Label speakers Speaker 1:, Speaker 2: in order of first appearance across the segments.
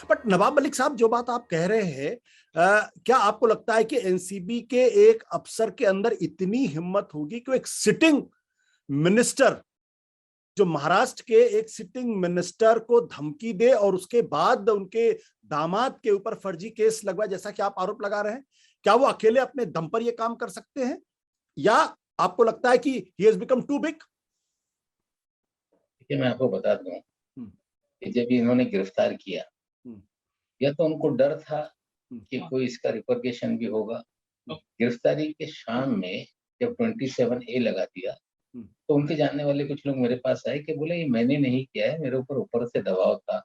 Speaker 1: But Nawab Malik साहब, जो बात आप कह रहे हैं, क्या आपको लगता है कि एनसीबी के एक अफसर के अंदर इतनी हिम्मत होगी कि वो एक सिटिंग मिनिस्टर, जो महाराष्ट्र के एक सिटिंग मिनिस्टर को धमकी दे और उसके बाद उनके दामाद के ऊपर फर्जी केस लगवाए, जैसा कि आप आरोप लगा रहे हैं? क्या वो अकेले अपने दम पर ये काम कर सकते हैं, या आपको लगता है कि he has become too big?
Speaker 2: देखिए, मैं आपको बता दूं कि जब इन्होंने गिरफ्तार किया, या तो उनको डर था कि कोई इसका रिपरकेशन भी होगा। गिरफ्तारी के शाम में जब 27A लगा दिया, तो उनके जानने वाले कुछ लोग मेरे पास आए कि बोले ये मैंने नहीं किया है, मेरे ऊपर ऊपर से दबाव था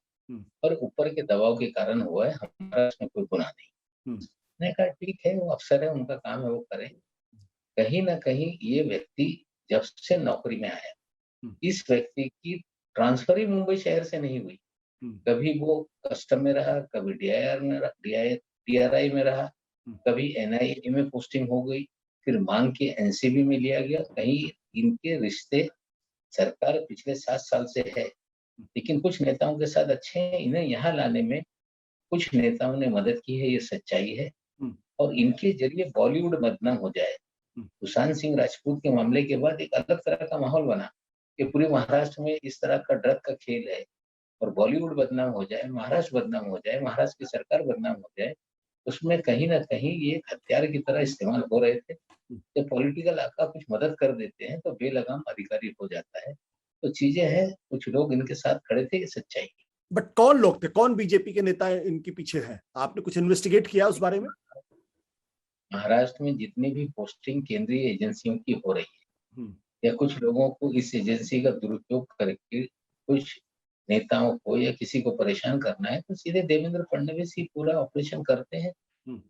Speaker 2: और ऊपर के दबाव के कारण हुआ है, हमारा इसमें कोई गुनाह नहीं। मैंने कहा ठीक है, वो अफसर है, उनका काम है, वो करें। कहीं ना कहीं ये व्यक्ति जब से नौकरी में आया, इस व्यक्ति की ट्रांसफर ही मुंबई शहर से नहीं हुई। कभी वो कस्टम में रहा, कभी डीआईआर में डीआरआई में रहा, कभी एनआईए में पोस्टिंग हो गई, फिर मांग के एनसीबी में लिया गया। कहीं इनके रिश्ते सरकार पिछले 7 साल से है, लेकिन कुछ नेताओं के साथ अच्छे हैं। इन्हें यहाँ लाने में कुछ नेताओं ने मदद की है, ये सच्चाई है। और इनके जरिए बॉलीवुड बदनाम हो जाए। सुशांत सिंह राजपूत के मामले के बाद एक अलग तरह का माहौल बना कि पूरे महाराष्ट्र में इस तरह का ड्रग का खेल है, और बॉलीवुड बदनाम हो जाए, महाराष्ट्र बदनाम हो जाए, महाराष्ट्र की सरकार बदनाम हो जाए, उसमें कहीं न कहीं ये हथियार की तरह इस्तेमाल हो रहे थे। जब पॉलिटिकल आका कुछ मदद कर देते हैं, तो बेलगाम अधिकारी हो जाता है। तो चीज़ें हैं, कुछ लोग इनके साथ खड़े थे, ये सच्चाई है।
Speaker 1: बट कौन लोग थे, कौन बीजेपी के नेता इनके पीछे हैं? आपने कुछ इन्वेस्टिगेट किया उस बारे में?
Speaker 2: महाराष्ट्र में जितनी भी पोस्टिंग केंद्रीय एजेंसियों की हो रही है, या कुछ लोगों को इस एजेंसी का दुरुपयोग करके कुछ नेताओं को या किसी को परेशान करना है, तो सीधे देवेंद्र फडणवीस ही पूरा ऑपरेशन करते हैं।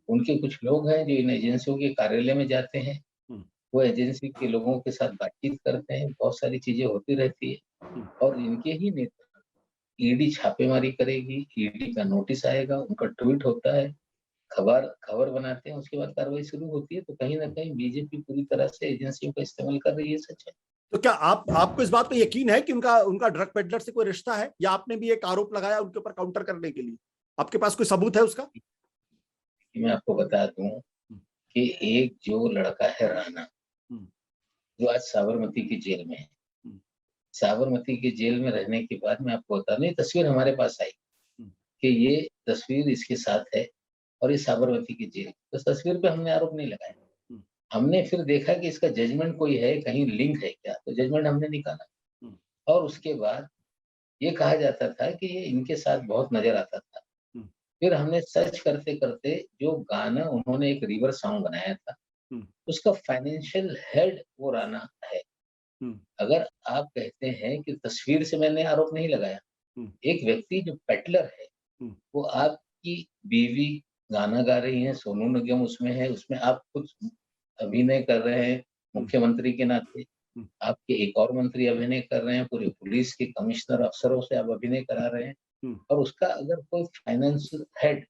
Speaker 2: उनके कुछ लोग हैं जो इन एजेंसियों के कार्यालय में जाते हैं, वो एजेंसी के लोगों के साथ बातचीत करते हैं, बहुत सारी चीजें होती रहती है। और इनके ही नेता, ईडी छापेमारी करेगी, ईडी का नोटिस आएगा, उनका ट्वीट होता है, खबर खबर बनाते हैं, उसके बाद कार्रवाई शुरू होती है। तो कहीं ना कहीं बीजेपी पूरी तरह से एजेंसियों का इस्तेमाल कर रही है, सच है।
Speaker 1: तो क्या आपको इस बात पे यकीन है कि उनका उनका ड्रग पेडलर से कोई रिश्ता है, या आपने भी एक आरोप लगाया उनके ऊपर काउंटर करने के लिए? आपके पास कोई सबूत है उसका?
Speaker 2: मैं आपको बता दूं कि एक जो लड़का है राणा, जो आज साबरमती की जेल में है, साबरमती की जेल में रहने के बाद मैं आपको बता दूं, ये तस्वीर हमारे पास आई कि ये तस्वीर इसके साथ है और ये साबरमती की जेल। तो तस्वीर पे हमने आरोप नहीं लगाया। हमने फिर देखा कि इसका जजमेंट कोई है, कहीं लिंक है क्या, तो जजमेंट हमने निकाला। और उसके बाद ये कहा जाता था कि ये इनके साथ बहुत नजर आता था। फिर हमने सर्च करते करते जो गाना उन्होंने एक रिवर सॉन्ग बनाया था, उसका फाइनेंशियल हेड वो राणा है। अगर आप कहते हैं कि तस्वीर से मैंने आरोप नहीं लगाया, एक व्यक्ति जो पेटलर है, वो आपकी बीवी गाना गा रही है, सोनू निगम उसमें है, उसमें आप कुछ अभिनय कर रहे हैं मुख्यमंत्री के नाते, आपके एक और मंत्री अभिनय कर रहे हैं, पूरे पुलिस के कमिश्नर अफसरों से आप अभिनय करा रहे हैं, और उसका अगर कोई फाइनेंशियल हेड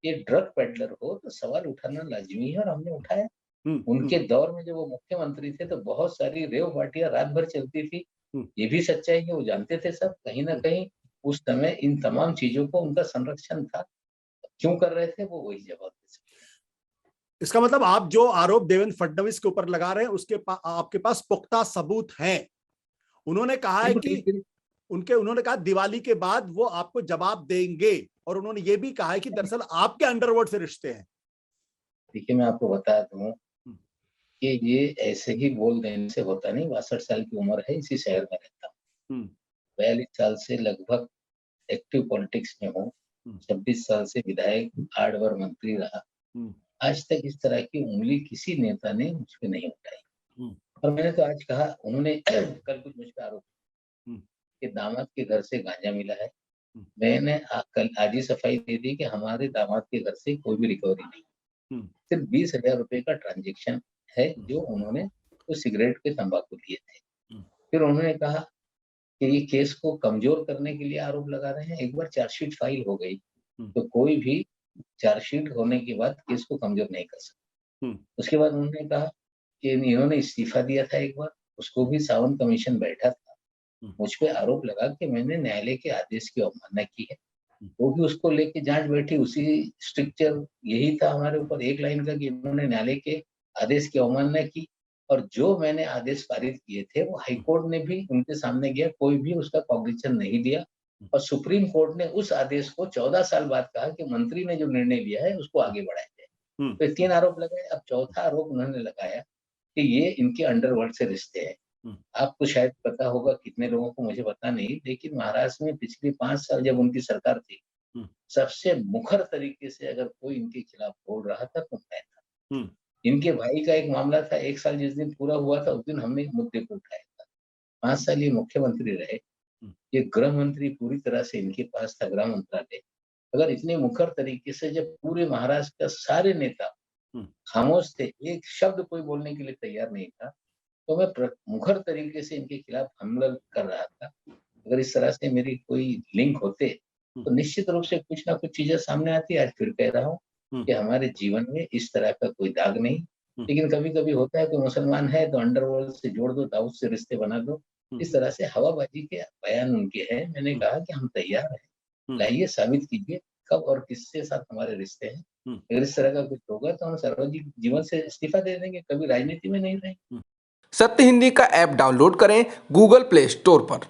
Speaker 2: ये ड्रग पेडलर हो, तो सवाल उठाना लाजमी है, और हमने उठाया। उनके दौर में जब वो मुख्यमंत्री थे, तो बहुत सारी रेव पार्टियां रात भर चलती थी। ये भी सच्चाई है, वो जानते थे सब। कहीं ना कहीं उस समय इन तमाम चीजों को उनका संरक्षण था। क्यों कर रहे थे वो, वही जवाब दे सकते हैं।
Speaker 1: इसका मतलब आप जो आरोप देवेंद्र फडणवीस के ऊपर लगा रहे हैं, आपके पास पुख्ता सबूत हैं। उन्होंने कहा है कि उन्होंने कहा दिवाली के बाद वो आपको जवाब देंगे, और उन्होंने ये भी कहा है कि दरअसल आपके अंडरवर्ल्ड से रिश्ते हैं।
Speaker 2: देखिए, मैं आपको बता दूं कि ये ऐसे ही बोल देने से होता नहीं। 62 साल की उम्र है, इसी शहर में रहता हूँ। 42 साल से लगभग एक्टिव पॉलिटिक्स में हूँ। 26 साल से विधायक, 8 बार मंत्री रहा। आज तक इस तरह की उंगली किसी नेता ने मुझ पे नहीं उठाई। और मैंने तो आज कहा, उन्होंने कल कुछ मुझ पे आरोप कि दामाद के घर से गांजा मिला है। मैंने कल आज ही सफाई दे दी कि हमारे दामाद के घर से कोई भी रिकवरी नहीं, सिर्फ 20,000 रुपए का ट्रांजेक्शन है जो उन्होंने तो सिगरेट के तंबाकू लिए थे। फिर उन्होंने कहा कि ये केस को कमजोर करने के लिए आरोप लगा रहे हैं। एक बार चार्जशीट फाइल हो गई, तो कोई भी चार्जशीट होने के बाद केस को कमजोर नहीं कर सकता। उसके बाद उन्होंने कहा कि इन्होंने इस्तीफा दिया था एक बार, उसको भी सावंत कमीशन बैठा था। मुझ पे आरोप लगा कि मैंने न्यायालय के आदेश की अवमानना की है। वो भी उसको लेके जांच बैठी, उसी स्ट्रक्चर यही था हमारे ऊपर एक लाइन का कि इन्होंने न्यायालय के आदेश की अवमानना की, और जो मैंने आदेश पारित किए थे वो हाईकोर्ट ने भी उनके सामने गया, कोई भी उसका कॉग्निशन नहीं दिया, और सुप्रीम कोर्ट ने उस आदेश को 14 साल बाद कहा कि मंत्री ने जो निर्णय लिया है उसको आगे बढ़ाया जाए। तो 3 आरोप लगाए, अब चौथा आरोप उन्होंने लगाया कि ये इनके अंडरवर्ल्ड से रिश्ते हैं। आपको शायद पता होगा, कितने लोगों को मुझे पता नहीं, लेकिन महाराष्ट्र में पिछले 5 साल जब उनकी सरकार थी, सबसे मुखर तरीके से अगर कोई इनके खिलाफ बोल रहा था तो मैं था। इनके भाई का एक मामला था, 1 साल जिस दिन पूरा हुआ था उस दिन हमने मुद्दे को उठाया था। 5 साल ये मुख्यमंत्री रहे, ये गृह मंत्री पूरी तरह से इनके पास था, गृह मंत्रालय। अगर इतने मुखर तरीके से जब पूरे महाराष्ट्र का सारे नेता खामोश थे, एक शब्द कोई बोलने के लिए तैयार नहीं था, तो मैं मुखर तरीके से इनके खिलाफ हमला कर रहा था। अगर इस तरह से मेरी कोई लिंक होते तो निश्चित रूप से कुछ ना कुछ चीजें सामने आती। आज फिर कह रहा हूँ कि हमारे जीवन में इस तरह का कोई दाग नहीं, लेकिन कभी-कभी होता है, कोई मुसलमान है तो अंडरवर्ल्ड से जोड़ दो, दाऊद से रिश्ते बना दो। इस तरह से हवाबाजी के बयान उनके हैं। मैंने कहा कि हम तैयार हैं, लाइए साबित कीजिए कब और किसके साथ हमारे रिश्ते हैं। अगर इस तरह का कुछ होगा तो हम सार्वजनिक जीवन से इस्तीफा दे देंगे, कभी राजनीति में नहीं रहेंगे।
Speaker 3: सत्य हिंदी का ऐप डाउनलोड करें गूगल प्ले स्टोर पर।